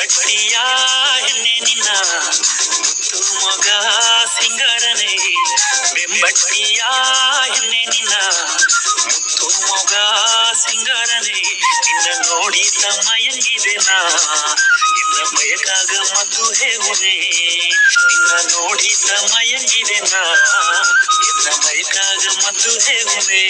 ಬೆಂಬಟ್ಟಿಯ ಹೆಣ್ಣೆ ನಿನ್ನ ಮುತ್ತು ಮೊಗ ಸಿಂಗರನೆ ಬೆಂಬಟ್ಟಿಯ ಹೆಣ್ಣೆ ನಿನ್ನ ಮುತ್ತು ಮೊಗ ಸಿಂಗರನೆ ನಿನ್ನ ನೋಡಿ ತಮ್ಮಯಂಗಿದೆ ನಾ ಎನ್ನ ಬಯಕಾಗ ಮದ್ದು ಹೇವುನೆ ನಿನ್ನ ನೋಡಿ ತಮ್ಮಯಂಗಿದೆ ನಾ ಎನ್ನ ಬಯಕಾಗ ಮದ್ದು ಹೇವುನೆ